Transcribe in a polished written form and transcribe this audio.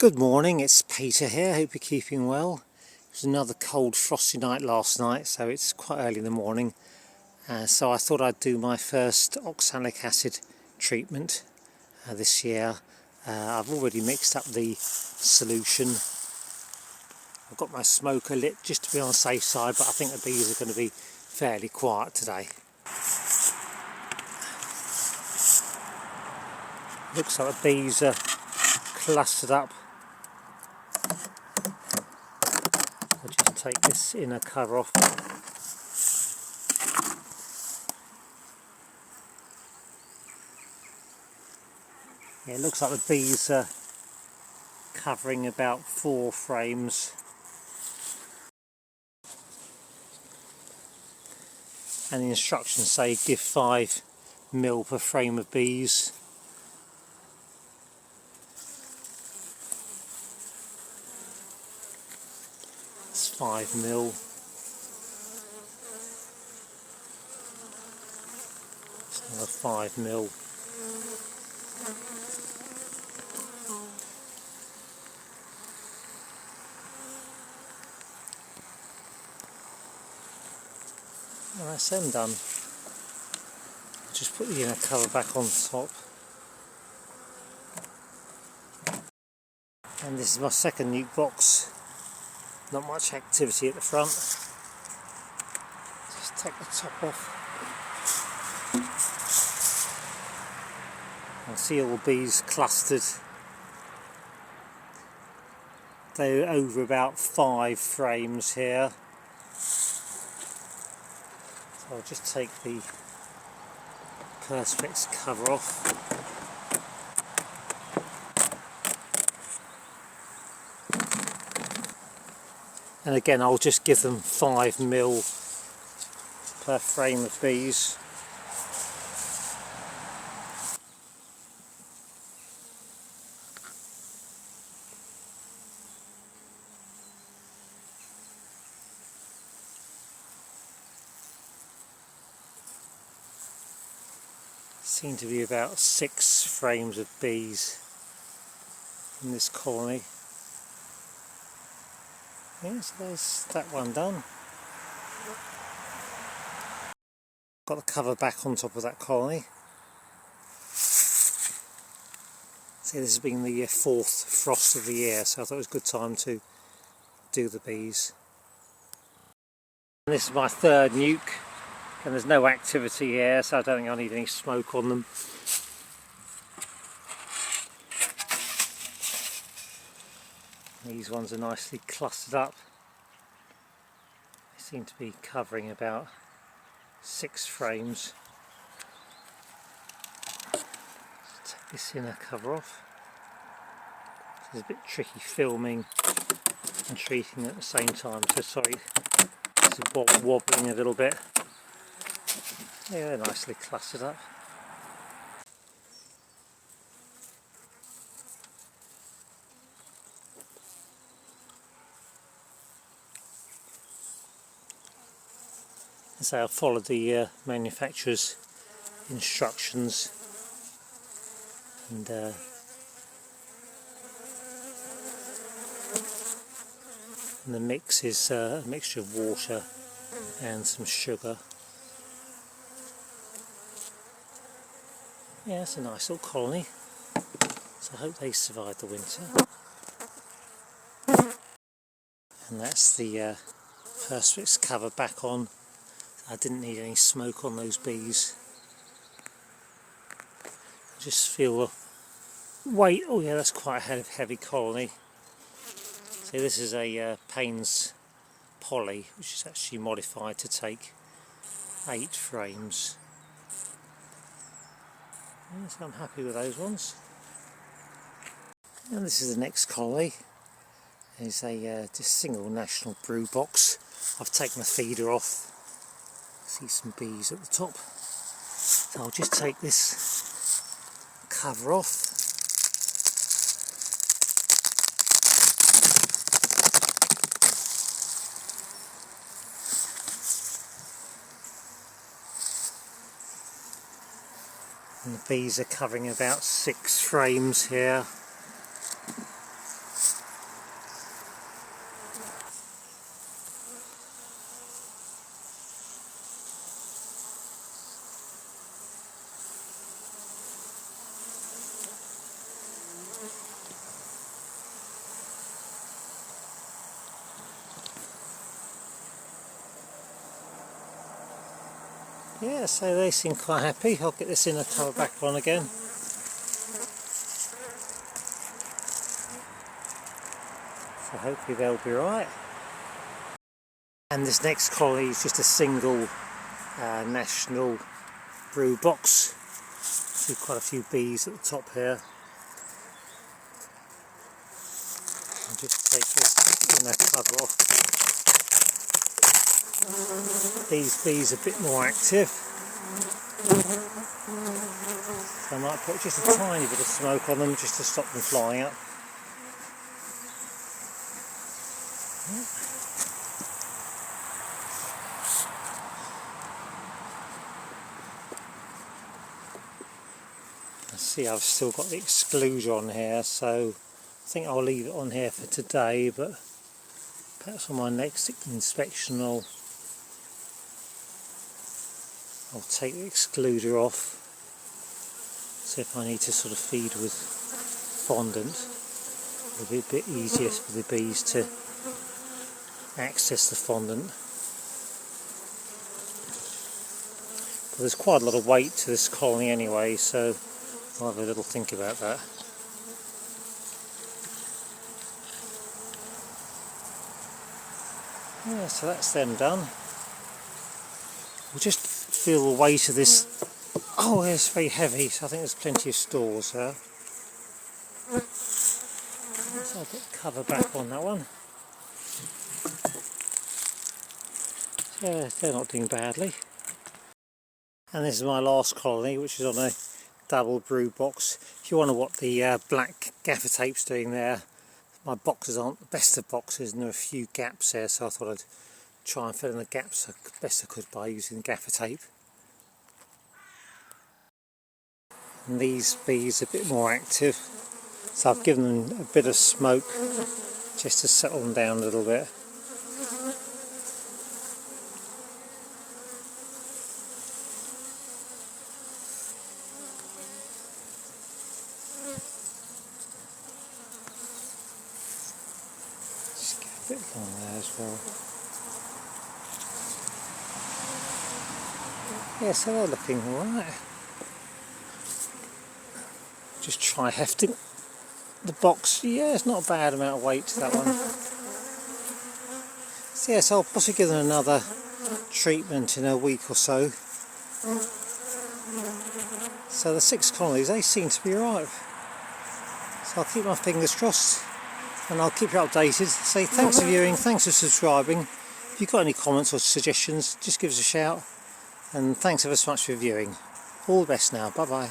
Good morning, it's Peter here, hope you're keeping well. It was another cold frosty night last night, so it's quite early in the morning. So I thought I'd do my first oxalic acid treatment this year. I've already mixed up the solution. I've got my smoker lit just to be on the safe side, but I think the bees are going to be fairly quiet today. Looks like the bees are clustered up. I'll just take this inner cover off. Yeah, it looks like the bees are covering about 4 frames. And the instructions say give 5 ml per frame of bees. It's 5 ml. It's another 5 ml. And that's them done. Just put the inner cover back on top. And this is my second nuke box. Not much activity at the front. Just take the top off. I see all the bees clustered. They're over about 5 frames here. So I'll just take the Perspex cover off. And again, I'll just give them 5 ml per frame of bees. Seem to be about 6 frames of bees in this colony. Yeah, so there's that one done. Got the cover back on top of that colony. See, this has been the 4th frost of the year, so I thought it was a good time to do the bees. And this is my 3rd nuke, and there's no activity here, so I don't think I need any smoke on them. These ones are nicely clustered up. They seem to be covering about 6 frames. Let's take this inner cover off. It's a bit tricky filming and treating at the same time, so sorry, it's wobbling a little bit. Yeah, they're nicely clustered up. So I'll follow the manufacturer's instructions, and the mix is a mixture of water and some sugar. Yeah, it's a nice little colony, so I hope they survive the winter. And that's the Perspex cover back on. I didn't need any smoke on those bees. I just feel the weight. Oh yeah, that's quite a heavy colony. See, this is a Payne's poly, which is actually modified to take 8 frames. Yeah, so I'm happy with those ones. And this is the next colony. It's a just single national brew box. I've taken the feeder off. See some bees at the top. So I'll just take this cover off. And the bees are covering about 6 frames here. Yeah, so they seem quite happy. I'll get this inner cover back on again. So hopefully they'll be right. And this next colony is just a single national brew box. See quite a few bees at the top here. I'll just take this inner cover off. These bees are a bit more active. So I might put just a tiny bit of smoke on them just to stop them flying up. I see I've still got the excluder on here, so I think I'll leave it on here for today, but perhaps on my next inspection I'll take the excluder off. So if I need to sort of feed with fondant, it'll be a bit easier for the bees to access the fondant. But there's quite a lot of weight to this colony anyway, so I'll have a little think about that. Yeah, so that's them done. We'll just feel the weight of this. Oh, it's very heavy, so I think there's plenty of stores there. So I'll get cover back on that one. Yeah, they're not doing badly. And this is my last colony, which is on a double brew box. If you wonder what the black gaffer tape's doing there, my boxes aren't the best of boxes and there are a few gaps there, so I thought I'd try and fill in the gaps as best I could by using gaffer tape. And these bees are a bit more active, so I've given them a bit of smoke just to settle them down a little bit. Just get a bit long there as well. Yeah, so they're looking alright. Just try hefting the box. Yeah, it's not a bad amount of weight to that one. So yes, I'll possibly give them another treatment in a week or so. So the 6 colonies, they seem to be alright. So I'll keep my fingers crossed and I'll keep you updated. Say thanks for viewing, thanks for subscribing. If you've got any comments or suggestions, just give us a shout. And thanks ever so much for viewing. All the best now, bye bye.